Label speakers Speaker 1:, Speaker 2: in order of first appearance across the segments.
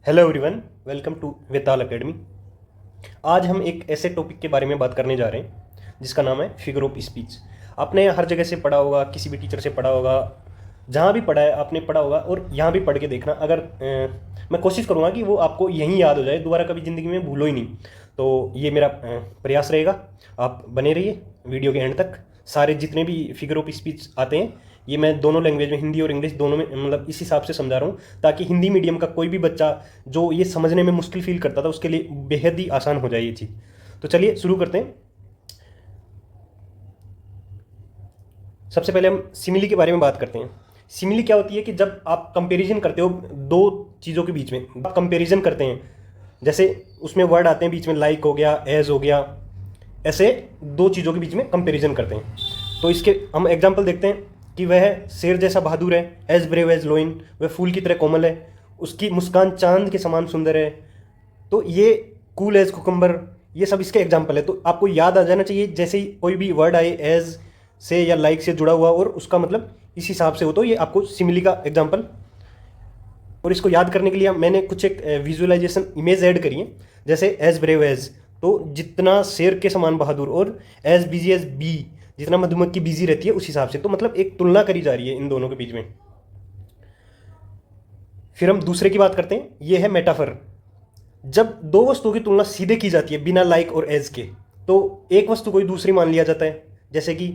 Speaker 1: Hello everyone, welcome to Vetal academy. आज हम एक ऐसे टॉपिक के बारे में बात करने जा रहे हैं जिसका नाम है फिगर ऑफ स्पीच। आपने हर जगह से पढ़ा होगा, किसी भी टीचर से पढ़ा होगा, जहाँ भी पढ़ा है आपने पढ़ा होगा। और यहाँ भी पढ़ के देखना, अगर मैं कोशिश करूँगा कि वो आपको यहीं याद हो जाए, दोबारा कभी ज़िंदगी में भूलो ही नहीं। तो ये मेरा प्रयास रहेगा। आप बने रहिए वीडियो के एंड तक। सारे जितने भी फिगर ऑफ स्पीच आते हैं ये मैं दोनों लैंग्वेज में, हिंदी और इंग्लिश दोनों में, मतलब इस हिसाब से समझा रहा हूँ ताकि हिंदी मीडियम का कोई भी बच्चा जो ये समझने में मुश्किल फील करता था उसके लिए बेहद ही आसान हो जाए ये चीज़। तो चलिए शुरू करते हैं। सबसे पहले हम सिमिली के बारे में बात करते हैं। सिमिली क्या होती है कि जब आप कंपैरिजन करते हो दो चीज़ों के बीच में, आप कंपैरिजन करते हैं, जैसे उसमें वर्ड आते हैं बीच में, लाइक हो गया, एज हो गया, ऐसे दो चीज़ों के बीच में कंपैरिजन करते हैं। तो इसके हम एग्जांपल देखते हैं कि वह शेर जैसा बहादुर है, एज ब्रेव एज लोइन, वह फूल की तरह कोमल है, उसकी मुस्कान चांद के समान सुंदर है। तो ये कूल एज कुकम्बर, ये सब इसके एग्जाम्पल है। तो आपको याद आ जाना चाहिए, जैसे ही कोई भी वर्ड आए एज से या लाइक से जुड़ा हुआ और उसका मतलब इस हिसाब से हो, तो ये आपको सिमिली का एग्जाम्पल। और इसको याद करने के लिए मैंने कुछ एक विजुअलाइजेशन इमेज ऐड करी है, जैसे एज ब्रेव एज, तो जितना शेर के समान बहादुर, और एज बिजी एज बी, जितना मधुमक्खी बिजी रहती है उस हिसाब से। तो मतलब एक तुलना करी जा रही है इन दोनों के बीच में। फिर हम दूसरे की बात करते हैं, ये है मेटाफर। जब दो वस्तुओं की तुलना सीधे की जाती है बिना लाइक और एज के, तो एक वस्तु कोई दूसरी मान लिया जाता है। जैसे कि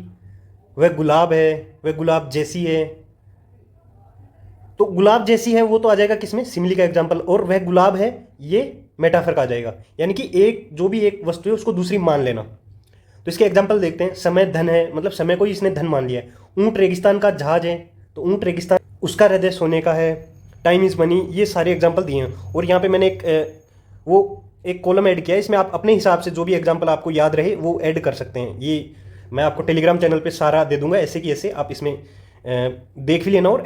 Speaker 1: वह गुलाब है, वह गुलाब जैसी है, तो गुलाब जैसी है वो तो आ जाएगा किसमें, सिमिली का एग्जाम्पल। और वह गुलाब है, ये मेटाफर का आ जाएगा। यानी कि एक जो भी एक वस्तु है उसको दूसरी मान लेना। तो इसके एग्जाम्पल देखते हैं। समय धन है, मतलब समय को ही इसने धन मान लिया है। ऊंट रेगिस्तान का जहाज है, तो ऊंट रेगिस्तान, उसका हृदय सोने का है। टाइम इज मनी, ये सारे एग्जाम्पल दिए हैं। और यहाँ पे मैंने एक कॉलम ऐड किया है, इसमें आप अपने हिसाब से जो भी एग्जाम्पल आपको याद रहे वो ऐड कर सकते हैं। ये मैं आपको टेलीग्राम चैनल पे सारा दे दूंगा, ऐसे कि ऐसे आप इसमें देख भी लेना और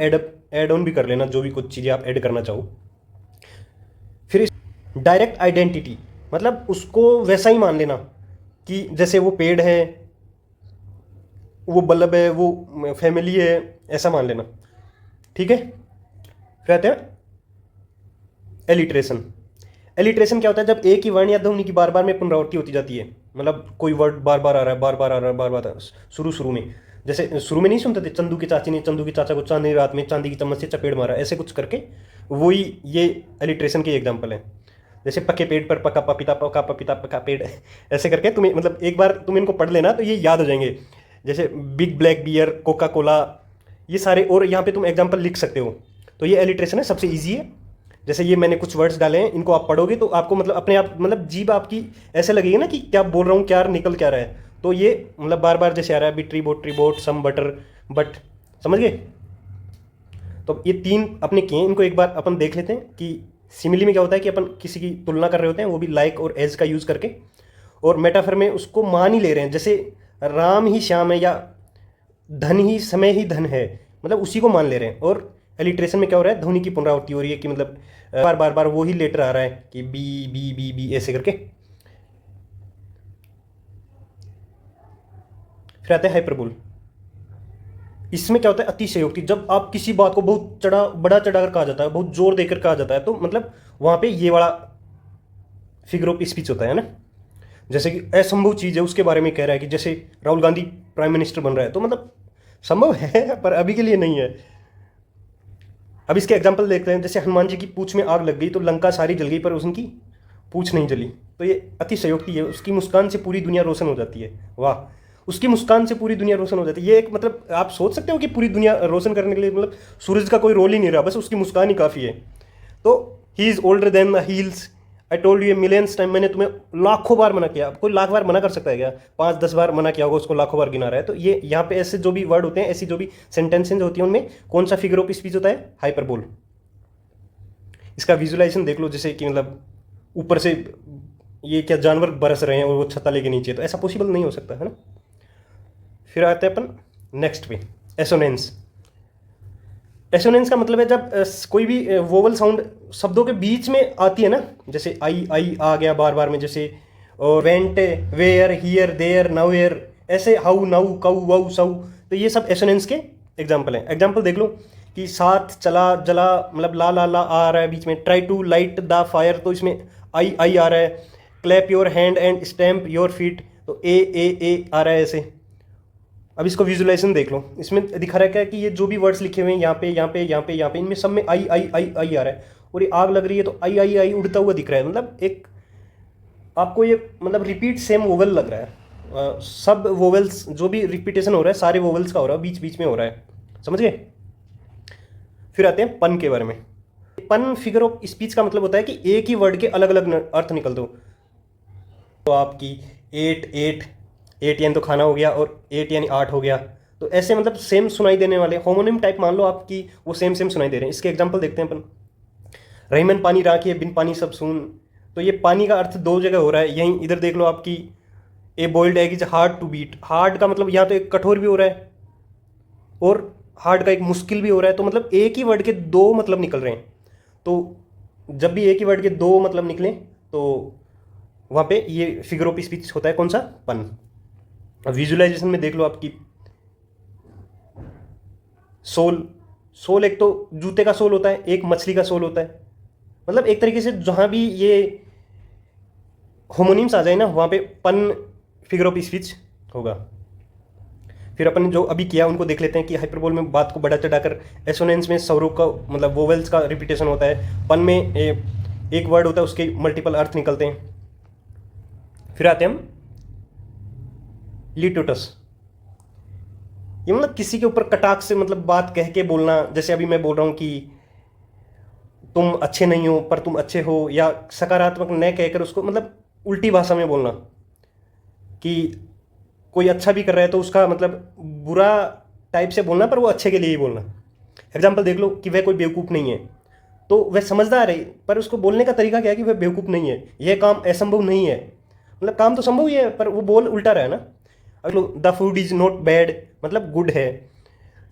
Speaker 1: ऐड ऑन भी कर लेना, जो भी कुछ चीज़ें आप ऐड करना चाहो। फिर डायरेक्ट आइडेंटिटी, मतलब उसको वैसा ही मान लेना कि जैसे वो पेड़ है, वो बल्ब है, वो फैमिली है, ऐसा मान लेना। ठीक है। फिर आते हैं एलिट्रेशन। एलिट्रेशन क्या होता है, जब एक ही वर्ण या ध्वनि की बार बार में पुनरावृत्ति होती जाती है। मतलब कोई वर्ड बार बार आ रहा है, बार बार आ रहा है, बार बार शुरू में, जैसे शुरू में नहीं सुनते थे, चंदू की चाची ने चंदू के चाचा को चांदनी रात में चांदी की चम्मच से चपेट मारा, ऐसे कुछ करके, वही ये एलिट्रेशन के एग्जाम्पल है। जैसे पके पेड़ पर पका पपीता, पका पपीता पका पेड़, ऐसे करके तुम्हें, मतलब एक बार तुम इनको पढ़ लेना तो ये याद हो जाएंगे। जैसे big black bear, Coca Cola, ये सारे। और यहाँ पे तुम एग्जाम्पल लिख सकते हो। तो ये एलिट्रेशन है, सबसे ईजी है। जैसे ये मैंने कुछ वर्ड्स डाले हैं, इनको आप पढ़ोगे तो आपको मतलब अपने आप, मतलब जीभ आपकी ऐसे लगेगी ना कि क्या बोल रहा हूँ, क्या निकल क्या रहा है। तो ये मतलब बार बार जैसे आ रहा है, Betty bought, tree bought, some butter, but, समझ गए। तो ये तीन अपने किए, इनको एक बार अपन देख लेते हैं कि सिमिली में क्या होता है कि अपन किसी की तुलना कर रहे होते हैं, वो भी लाइक और एज का यूज़ करके। और मेटाफर में उसको मान ही ले रहे हैं, जैसे राम ही श्याम है या धन ही समय ही धन है, मतलब उसी को मान ले रहे हैं। और एलिट्रेशन में क्या हो रहा है, ध्वनि की पुनरावृत्ति हो रही है कि मतलब बार बार बार वो ही लेटर आ रहा है कि बी बी बी बी ऐसे करके। फिर आते हैं हाइपरबोल। इसमें क्या होता है, अतिशयोक्ति। जब आप किसी बात को बहुत बड़ा चढ़ाकर कहा जाता है, बहुत जोर देकर कहा जाता है, तो मतलब वहां पे ये वाला फिगर ऑफ स्पीच होता है ना। जैसे कि असंभव चीज़ है उसके बारे में कह रहा है कि जैसे राहुल गांधी प्राइम मिनिस्टर बन रहा है, तो मतलब संभव है पर अभी के लिए नहीं है। अब इसके एग्जाम्पल देखते हैं। जैसे हनुमान जी की पूंछ में आग लग गई तो लंका सारी जल गई पर उनकी पूंछ नहीं जली। तो ये अतिशयोक्ति है। उसकी मुस्कान से पूरी दुनिया रोशन हो जाती है। वाह, उसकी मुस्कान से पूरी दुनिया रोशन हो जाती है। ये एक, मतलब आप सोच सकते हो कि पूरी दुनिया रोशन करने के लिए मतलब सूरज का कोई रोल ही नहीं रहा, बस उसकी मुस्कान ही काफ़ी है। तो he is older than the heels, I told you millions time, मैंने तुम्हें लाखों बार मना किया। कोई लाख बार मना कर सकता है क्या? 5-10 बार मना किया होगा, उसको लाखों बार गिना रहा है। तो ये यहाँ पे ऐसे जो भी वर्ड होते हैं, ऐसी जो भी सेंटेंसेज होती हैं, उनमें कौन सा फिगर ऑफ स्पीच होता है? हाइपरबोल। इसका विजुअलाइजेशन देख लो, जैसे कि मतलब ऊपर से ये क्या जानवर बरस रहे हैं और वो छत्ता लेके नीचे, तो ऐसा पॉसिबल नहीं हो सकता है ना। फिर आते हैं अपन नेक्स्ट पे, एसोनेंस। एसोनेंस का मतलब है जब कोई भी वोवल साउंड शब्दों के बीच में आती है ना, जैसे आई आई आ गया बार बार में, जैसे और वेंट, वेयर, हियर, देयर, नाउयर, ऐसे हाउ, नाउ, काउ, वाउ, साउ। तो ये सब एसोनेंस के एग्जाम्पल हैं। एग्जाम्पल देख लो कि साथ चला जला, मतलब ला ला ला आ रहा है बीच में। Try to light the fire, तो इसमें आई आई आ रहा है। Clap your hand and stamp your feet, तो ए आ रहा है ऐसे। अब इसको विजुलाइजेशन देख लो, इसमें दिखा रहा है कि ये जो भी वर्ड्स लिखे हुए हैं यहाँ पे यहाँ पे यहाँ पे यहाँ पे, इनमें सब में आई आई आई आई आ रहा है। और ये आग लग रही है तो आई आई आई उड़ता हुआ दिख रहा है। मतलब एक आपको ये मतलब रिपीट सेम वोवल लग रहा है। सब वोवेल्स जो भी रिपीटेशन हो रहा है सारे वोवेल्स का हो रहा है, बीच बीच में हो रहा है। समझ गए? फिर आते हैं पन के बारे में। पन फिगर ऑफ स्पीच का मतलब होता है कि एक ही वर्ड के अलग अलग अर्थ निकल दो। तो आपकी एट एट एट यानी तो खाना हो गया, और एट यानी 8 हो गया। तो ऐसे मतलब सेम सुनाई देने वाले होमोनिम टाइप मान लो आपकी, वो सेम सेम सुनाई दे रहे हैं। इसके एग्जांपल देखते हैं अपन। रहीमन पानी राखी है, बिन पानी सब सून। तो ये पानी का अर्थ दो जगह हो रहा है। यहीं इधर देख लो आपकी, a boiled egg is hard to beat. Hard का मतलब यहाँ तो एक कठोर भी हो रहा है, और हार्ड का एक मुश्किल भी हो रहा है। तो मतलब एक ही वर्ड के दो मतलब निकल रहे हैं। तो जब भी एक ही वर्ड के दो मतलब निकले तो वहाँ पे ये फिगर ऑफ स्पीच होता है कौन सा? पन। विजुअलाइजेशन में देख लो आपकी, सोल। सोल एक तो जूते का सोल होता है, एक मछली का सोल होता है। मतलब एक तरीके से जहाँ भी ये होमोनिम्स आ जाए ना, वहाँ पे पन फिगर ऑफ स्पीच होगा। फिर अपन जो अभी किया उनको देख लेते हैं कि हाइपरबोल में बात को बढ़ा चढ़ाकर, एसोनेंस में स्वरों का मतलब वोवेल्स का रिपीटेशन होता है, पन में एक वर्ड होता है उसके मल्टीपल अर्थ निकलते हैं। फिर आते हैं हम लिटोटस। ये मतलब किसी के ऊपर कटाक्ष से मतलब बात कह के बोलना। जैसे अभी मैं बोल रहा हूँ कि तुम अच्छे नहीं हो पर तुम अच्छे हो, या सकारात्मक न कहकर उसको मतलब उल्टी भाषा में बोलना। कि कोई अच्छा भी कर रहा है तो उसका मतलब बुरा टाइप से बोलना, पर वो अच्छे के लिए ही बोलना। एग्जाम्पल देख लो कि वह कोई बेवकूफ़ नहीं है, तो वह समझदार है, पर उसको बोलने का तरीका क्या है कि वह बेवकूफ़ नहीं है, यह काम असंभव नहीं है। मतलब काम तो संभव ही है, पर वो बोल उल्टा रहा है ना। अगलो, the food is not bad, मतलब गुड है।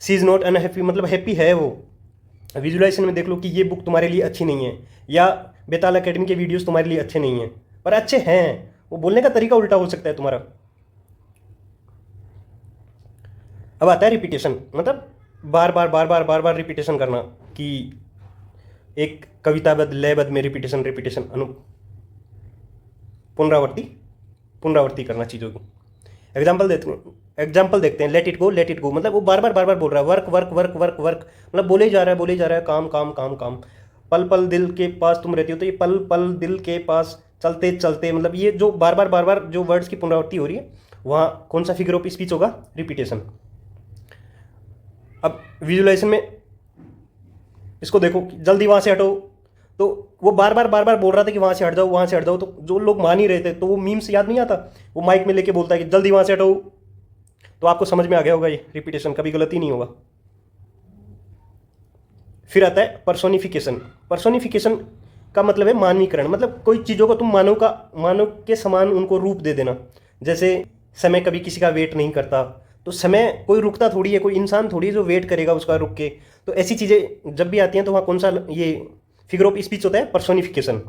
Speaker 1: सी इज़ नॉट अनहैप्पी, मतलब हैप्पी है वो। विजुअलाइजेशन में देख लो कि ये बुक तुम्हारे लिए अच्छी नहीं है, या बेताल अकेडमी के वीडियोस तुम्हारे लिए अच्छे नहीं हैं, पर अच्छे हैं। वो बोलने का तरीका उल्टा हो सकता है तुम्हारा। अब आता है रिपीटेशन, मतलब बार बार बार बार बार बार रिपीटेशन करना। कि एक कविताबद्ध लयबद्ध में रिपीटेशन रिपीटेशन पुनरावर्ती करना चीज़ों की। एग्जाम्पल देखते हैं। लेट इट गो, मतलब वो बार बार बोल रहा है। Work work work work work, मतलब बोले जा रहा है काम काम काम काम। पल पल दिल के पास तुम रहती हो, तो ये पल पल दिल के पास चलते चलते, मतलब ये जो बार बार जो वर्ड्स की पुनरावृत्ति हो रही है, वहाँ कौन सा फिगर ऑफ स्पीच होगा? रिपीटेशन। अब विजुअलाइजेशन में इसको देखो, जल्दी वहाँ से हटो, तो वो बार बार बोल रहा था कि वहाँ से हट जाओ वहाँ से हट जाओ। तो जो लोग मान ही रहे थे, तो वो मीम्स याद नहीं आता, वो माइक में लेके बोलता है कि जल्दी वहाँ से हटो। तो आपको समझ में आ गया होगा ये रिपीटेशन, कभी गलती नहीं होगा। फिर आता है पर्सोनिफिकेशन। पर्सोनिफिकेशन का मतलब है मानवीकरण, मतलब कोई चीज़ों को तुम मानव के समान उनको रूप दे देना। जैसे समय कभी किसी का वेट नहीं करता, तो समय कोई रुकता थोड़ी है, कोई इंसान थोड़ी है जो वेट करेगा उसका रुक के। तो ऐसी चीज़ें जब भी आती हैं तो वहाँ कौन सा ये फिगर ऑफ स्पीच होता है? पर्सोनिफिकेशन।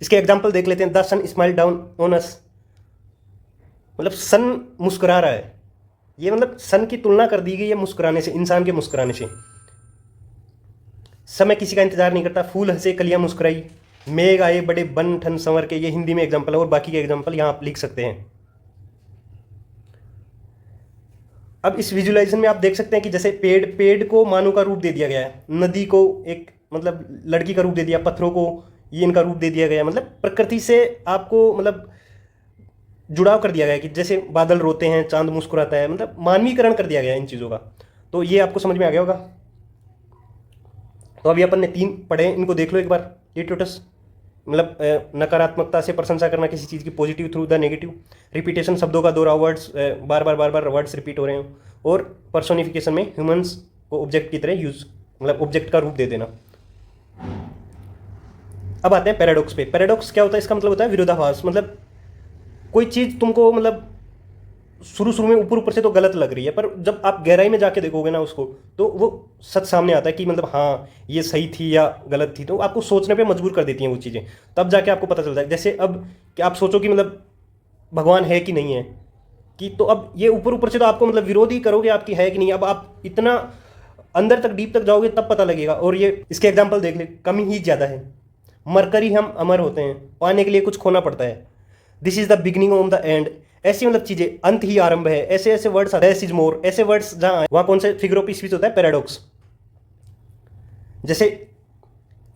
Speaker 1: इसके एग्जाम्पल देख लेते हैं। The sun smile down on us, मतलब सन मुस्कुरा रहा है। ये मतलब सन की तुलना कर दी गई है मुस्कुराने से, इंसान के मुस्कुराने से। समय किसी का इंतजार नहीं करता, फूल हंसे कलियां मुस्कुराई, मेघ आए बड़े बन ठन संवर के। ये हिंदी में एग्जाम्पल है, और बाकी के एग्जाम्पल यहाँ आप लिख सकते हैं। अब इस विजुअलाइजेशन में आप देख सकते हैं कि जैसे पेड़ को मानव का रूप दे दिया गया है, नदी को एक मतलब लड़की का रूप दे दिया, पत्थरों को ये इनका रूप दे दिया गया। मतलब प्रकृति से आपको मतलब जुड़ाव कर दिया गया है कि जैसे बादल रोते हैं, चांद मुस्कुराता है, मतलब मानवीकरण कर दिया गया है इन चीज़ों का। तो ये आपको समझ में आ गया होगा। तो अभी अपन ने 3 पढ़े, इनको देख लो एक बार। लिटोटस मतलब नकारात्मकता से प्रशंसा करना किसी चीज़ की, positive through the negative. Repetition, शब्दों का दोहराव, वर्ड्स बार बार वर्ड्स रिपीट हो रहे हैं। और पर्सोनिफिकेशन में ह्यूमंस को ऑब्जेक्ट की तरह यूज, मतलब ऑब्जेक्ट का रूप दे देना। अब आते हैं पैराडॉक्स पे। पैराडॉक्स क्या होता है? इसका मतलब होता है विरोधाभास। मतलब कोई चीज़ तुमको मतलब शुरू में ऊपर से तो गलत लग रही है, पर जब आप गहराई में जाके देखोगे ना उसको, तो वो सच सामने आता है कि मतलब हाँ ये सही थी या गलत थी। तो आपको सोचने पे मजबूर कर देती हैं वो चीज़ें, तब जाके आपको पता चलता है। जैसे अब कि आप सोचो कि मतलब भगवान है कि नहीं है, कि तो अब ये ऊपर से तो आपको मतलब विरोध ही करोगे आपकी है कि नहीं। अब आप इतना अंदर तक डीप तक जाओगे तब पता लगेगा। और ये इसके एग्जाम्पल देख ले, कमी ही ज़्यादा है। मरकरी हम अमर होते हैं, पाने के लिए कुछ खोना पड़ता है। This is the beginning of the end, ऐसी मतलब चीजें, अंत ही आरंभ है, ऐसे ऐसे वर्ड्स, लेस इज मोर, ऐसे वर्ड्स जहां वहां कौन से फिगर ऑफ स्पीच होता है, पैराडॉक्स। जैसे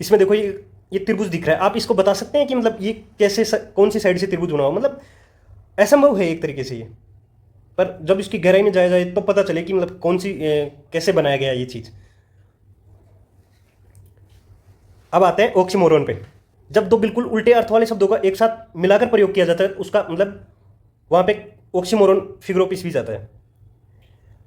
Speaker 1: इसमें देखो ये त्रिभुज दिख रहा है, आप इसको बता सकते हैं कि मतलब ये कैसे कौन सी साइड से त्रिभुज बना हो, मतलब असंभव है एक तरीके से ये। पर जब इसकी गहराई में जाया जाए तो पता चले कि मतलब कौन सी कैसे बनाया गया ये चीज। अब आते हैं ऑक्सीमोरन पे। जब दो बिल्कुल उल्टे अर्थ वाले शब्दों का एक साथ मिलाकर प्रयोग किया जाता है, उसका मतलब वहां पे ऑक्सीमोरन फिगर ऑफ स्पीच आता है।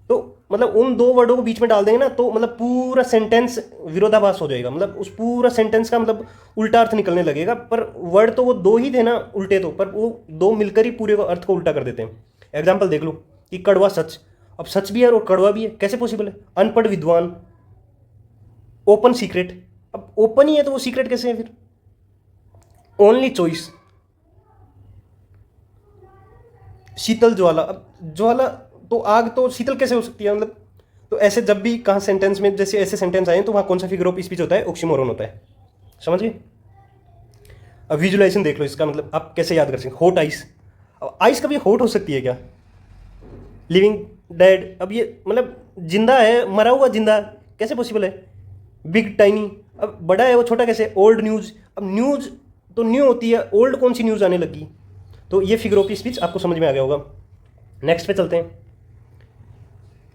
Speaker 1: तो मतलब उन दो वर्डों को बीच में डाल देंगे ना, तो मतलब पूरा सेंटेंस विरोधाभास हो जाएगा, मतलब उस पूरा सेंटेंस का मतलब उल्टा अर्थ निकलने लगेगा। पर वर्ड तो वो दो ही थे ना उल्टे, तो पर वो दो मिलकर ही पूरे अर्थ को उल्टा कर देते हैं। एग्जाम्पल देख लो कि कड़वा सच, अब सच भी है और कड़वा भी है, कैसे पॉसिबल है। अनपढ़ विद्वान, ओपन सीक्रेट, अब ओपन ही है तो वो सीक्रेट कैसे है फिर। ओनली चॉइस, शीतल ज्वाला, अब ज्वाला तो आग, तो शीतल कैसे हो सकती है मतलब। तो ऐसे जब भी कहाँ सेंटेंस में जैसे ऐसे सेंटेंस आए तो वहाँ कौन सा फिगर ऑफ स्पीच होता है, ऑक्सीमोरन होता है। समझ गए। अब विजुलाइजेशन देख लो इसका, मतलब आप कैसे याद कर सकते। होट आइस, अब आइस कभी होट हो सकती है क्या। लिविंग डेड, अब ये मतलब जिंदा है, मरा हुआ जिंदा, कैसे पॉसिबल है। बिग टाइनी, अब बड़ा है वो छोटा कैसे। ओल्ड न्यूज़, अब न्यूज़ तो न्यू होती है, ओल्ड कौन सी न्यूज़ आने लगी। तो ये फिगर ऑफ स्पीच आपको समझ में आ गया होगा। नेक्स्ट पे चलते हैं,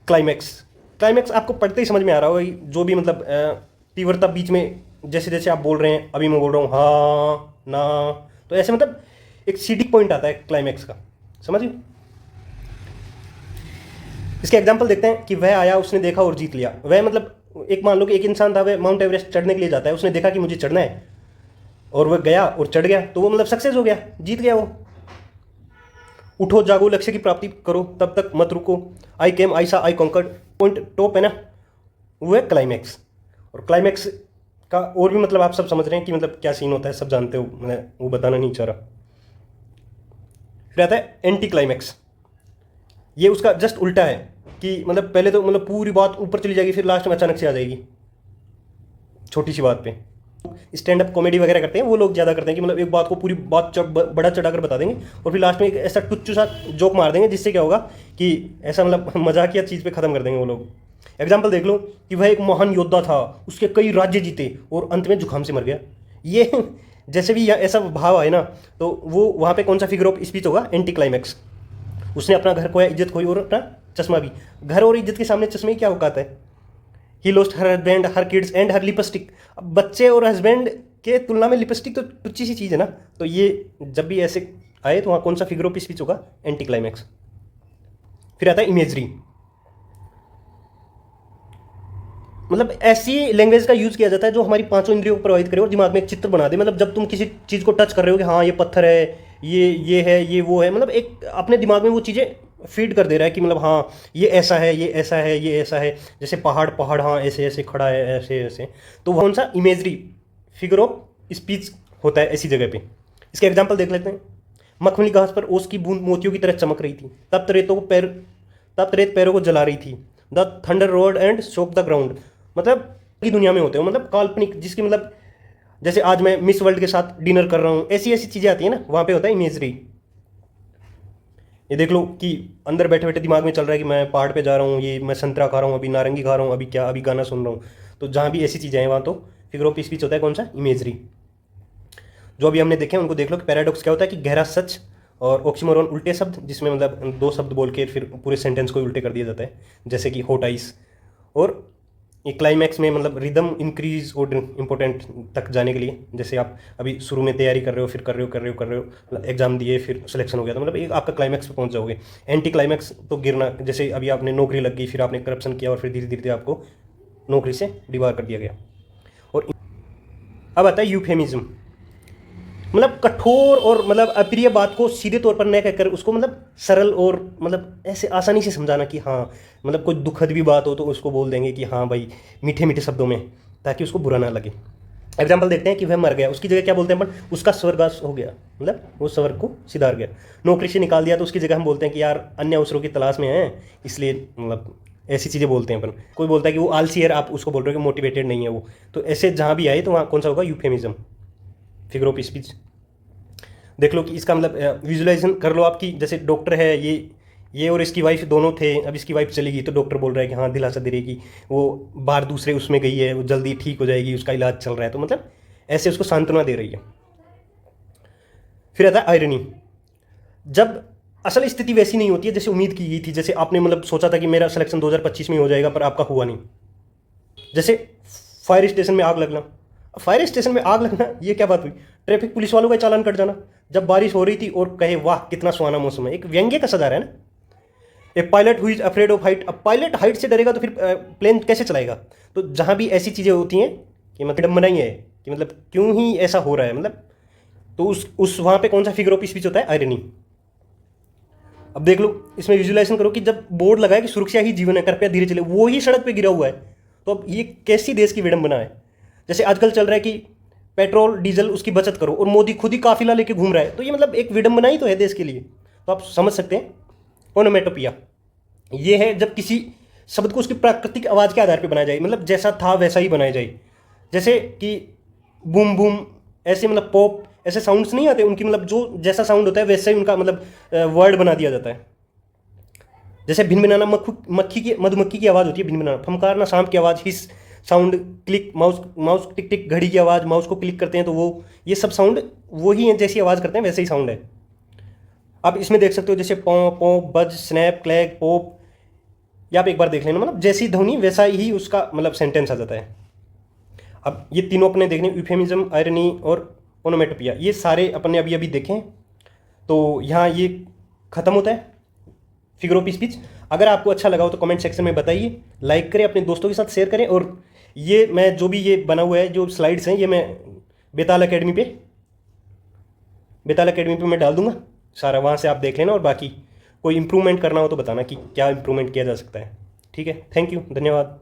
Speaker 1: क्लाइमैक्स। क्लाइमैक्स आपको पढ़ते ही समझ में आ रहा होगा, जो भी मतलब तीव्रता बीच में जैसे जैसे आप बोल रहे हैं, अभी मैं बोल रहा हूँ हाँ ना, तो ऐसे मतलब एक सीडिक पॉइंट आता है क्लाइमैक्स का, समझिए। इसके एग्जाम्पल देखते हैं कि वह आया, उसने देखा और जीत लिया। वह मतलब एक मान लो कि एक इंसान था, वह माउंट एवरेस्ट चढ़ने के लिए जाता है, उसने देखा कि मुझे चढ़ना है और वह गया और चढ़ गया, तो वो मतलब सक्सेस हो गया, जीत गया वो। उठो जागो, लक्ष्य की प्राप्ति करो, तब तक मत रुको, आई केम, आई सा, आई कॉन्कर्ड, पॉइंट टॉप है ना, वो है क्लाइमैक्स। और क्लाइमैक्स का और भी मतलब आप सब समझ रहे हैं कि मतलब क्या सीन होता है, सब जानते हो, मैं वो बताना नहीं चाह रहा। फिर आता है एंटी क्लाइमैक्स, ये उसका जस्ट उल्टा है कि मतलब पहले तो मतलब पूरी बात ऊपर चली जाएगी, फिर लास्ट में अचानक से आ जाएगी छोटी सी बात पे। स्टैंड अप कॉमेडी वगैरह करते हैं वो लोग ज़्यादा करते हैं कि मतलब एक बात को पूरी बात बड़ा चढ़ाकर बता देंगे और फिर लास्ट में एक ऐसा टुच्चू सा जोक मार देंगे, जिससे क्या होगा कि ऐसा मतलब मजाकिया चीज़ पे ख़त्म कर देंगे वो लोग। एग्जाम्पल देख लो कि वह एक महान योद्धा था, उसके कई राज्य जीते और अंत में जुकाम से मर गया। ये जैसे भी ऐसा भाव आए ना, तो वो वहाँ पे कौन सा फिगर ऑफ स्पीच होगा, एंटी क्लाइमैक्स। उसने अपना घर खोया, इज्जत खोई और अपना चश्मा भी। घर और इज्जत के सामने चश्मे की क्या औकात है। He lost her husband, her kids and her lipstick. अब बच्चे और हस्बैंड के तुलना में लिपस्टिक तो टुच्ची सी चीज़ है ना। तो ये जब भी ऐसे आए तो वहाँ कौन सा फिगर ऑफ स्पीच होगा, एंटी क्लाइमैक्स। फिर आता है इमेजरी, मतलब ऐसी लैंग्वेज का यूज़ किया जाता है जो हमारी पांचों इंद्रियों को प्रभावित करे और दिमाग में एक चित्र बना दे। मतलब जब तुम किसी चीज़ को टच कर रहे हो कि हाँ ये पत्थर है, ये है, ये वो है, मतलब एक अपने दिमाग में वो चीज़ें फीड कर दे रहा है कि मतलब हाँ ये ऐसा है, ये ऐसा है, ये ऐसा है। जैसे पहाड़ पहाड़, हाँ ऐसे ऐसे खड़ा है, ऐसे ऐसे। तो कौन सा इमेजरी फिगर ऑफ स्पीच होता है ऐसी जगह पे। इसके एग्जाम्पल देख लेते हैं। मखमली घास पर ओस की बूंद मोतियों की तरह चमक रही थी, तब रेत पैरों को जला रही थी। द थंडर रोड एंड शोक द ग्राउंड, मतलब की दुनिया में होते हो, मतलब काल्पनिक, जिसकी मतलब जैसे आज मैं मिस वर्ल्ड के साथ डिनर कर रहा हूँ, ऐसी ऐसी चीज़ें आती है ना, वहाँ पे होता है इमेजरी। ये देख लो कि अंदर बैठे बैठे दिमाग में चल रहा है कि मैं पहाड़ पे जा रहा हूँ, ये मैं संतरा खा रहा हूँ, अभी नारंगी खा रहा हूँ, अभी क्या, अभी गाना सुन रहा हूँ। तो जहाँ भी ऐसी चीज़ें हैं वहाँ तो फिगर ऑफ स्पीच होता है कौन सा, इमेजरी। जो अभी हमने देखे उनको देख लो कि पैराडॉक्स क्या होता है कि गहरा सच, और ऑक्सीमोरन उल्टे शब्द, जिसमें मतलब दो शब्द बोल के फिर पूरे सेंटेंस को उल्टे कर दिया जाता है, जैसे कि हॉट आइस। और ये क्लाइमैक्स में मतलब रिदम इंक्रीज और इम्पोर्टेंट तक जाने के लिए, जैसे आप अभी शुरू में तैयारी कर रहे हो, फिर कर रहे हो, एग्जाम दिए, फिर सिलेक्शन हो गया, तो मतलब एक आपका क्लाइमैक्स पे पहुंच जाओगे। एंटी क्लाइमैक्स तो गिरना, जैसे अभी आपने नौकरी लग गई, फिर आपने करप्शन किया और फिर धीरे धीरे आपको नौकरी से डिबार कर दिया गया। और अब आता है यूफेमिज्म, मतलब कठोर और मतलब अप्रिय बात को सीधे तौर पर न कहकर उसको मतलब सरल और मतलब ऐसे आसानी से समझाना कि हाँ, मतलब कोई दुखद भी बात हो तो उसको बोल देंगे कि हाँ भाई, मीठे मीठे शब्दों में, ताकि उसको बुरा ना लगे। एग्जाम्पल देखते हैं कि वह मर गया, उसकी जगह क्या बोलते हैं अपन, उसका स्वर्गवास हो गया, मतलब वो स्वर्ग को सिधार गया। नौकरी से निकाल दिया तो उसकी जगह हम बोलते हैं कि यार अन्य अवसरों की तलाश में है, इसलिए मतलब ऐसी चीज़ें बोलते हैं अपन। कोई बोलता है कि वो आलसी है, आप उसको बोल रहे हो कि मोटिवेटेड नहीं है वो। तो ऐसे जहाँ भी आए तो वहाँ कौन सा होगा, यूफेमिज्म, फिगर ऑफ स्पीच। देख लो कि इसका मतलब विजुलाइजेशन कर लो आपकी, जैसे डॉक्टर है ये और इसकी वाइफ दोनों थे, अब इसकी वाइफ चली गई तो डॉक्टर बोल रहा है कि हाँ दिलासा दे रही है कि वो बाहर दूसरे उसमें गई है, वो जल्दी ठीक हो जाएगी, उसका इलाज चल रहा है, तो मतलब ऐसे उसको सांत्वना दे रही है। फिर आता है आयरनी, जब असल स्थिति वैसी नहीं होती है जैसे उम्मीद की गई थी, जैसे आपने मतलब सोचा था कि मेरा सिलेक्शन 2025 में हो जाएगा पर आपका हुआ नहीं। जैसे फायर स्टेशन में आग लगना। फायर स्टेशन में आग लगना ये क्या बात हुई, ट्रैफिक पुलिस वालों का चालान कट जाना जब बारिश हो रही थी और कहे वाह कितना सुहाना मौसम है, एक व्यंग्य का सजा रहा है ना। ए पायलट हुई अफ्रेड ऑफ हाइट, अब पायलट हाइट से डरेगा तो फिर प्लेन कैसे चलाएगा। तो जहाँ भी ऐसी चीज़ें होती हैं कि मतलब बनाई है कि मतलब क्यों ही ऐसा हो रहा है, मतलब तो उस वहाँ पे कौन सा फिगर ऑफ स्पीच होता है, आयरनी। अब देख लो इसमें विजुलाइजेशन करो कि जब बोर्ड लगा है कि सुरक्षा ही जीवन है, कृपया धीरे चले, वो ही सड़क पे गिरा हुआ है, तो अब ये कैसी देश की विडंबना है। जैसे आजकल चल रहा है कि पेट्रोल डीजल उसकी बचत करो और मोदी खुद ही काफिला लेके घूम रहा है, तो ये मतलब एक विडंबना ही तो है देश के लिए। तो आप समझ सकते हैं ओनोमेटोपिया ये है जब किसी शब्द को उसकी प्राकृतिक आवाज़ के आधार पर बनाया जाए, मतलब जैसा था वैसा ही बनाया जाए। जैसे कि बूम बूम ऐसे मतलब पॉप ऐसे साउंड्स नहीं आते उनकी, मतलब जो जैसा साउंड होता है वैसे ही उनका मतलब वर्ड बना दिया जाता है। जैसे भिनभिनाना मक्खी की मधुमक्खी की आवाज़ होती है भिनभिनाना, फमकारना सांप की आवाज़, हिस साउंड, क्लिक माउस माउस टिक टिक घड़ी की आवाज़, माउस को क्लिक करते हैं तो वो, ये सब साउंड वही है, जैसी आवाज़ करते हैं वैसे ही साउंड है। आप इसमें देख सकते हो जैसे पौ पौ बज स्नैप क्लैक पॉप, या आप एक बार देख लेना, मतलब जैसी ध्वनि वैसा ही उसका मतलब सेंटेंस आ जाता है। अब ये तीनों अपने देखने, यूफेमिज्म, आयरनी और ओनोमेटोपिया, ये सारे अपने अभी अभी देखें। तो यहाँ ये ख़त्म होता है फिगर ऑफ स्पीच। अगर आपको अच्छा लगा हो तो कमेंट सेक्शन में बताइए, लाइक करें, अपने दोस्तों के साथ शेयर करें। और ये मैं जो भी ये बना हुआ है जो स्लाइड्स हैं ये मैं बेताल अकेडमी पे मैं डाल दूंगा सारा, वहाँ से आप देख लेना। और बाकी कोई इंप्रूवमेंट करना हो तो बताना कि क्या इंप्रूवमेंट किया जा सकता है। ठीक है, थैंक यू, धन्यवाद।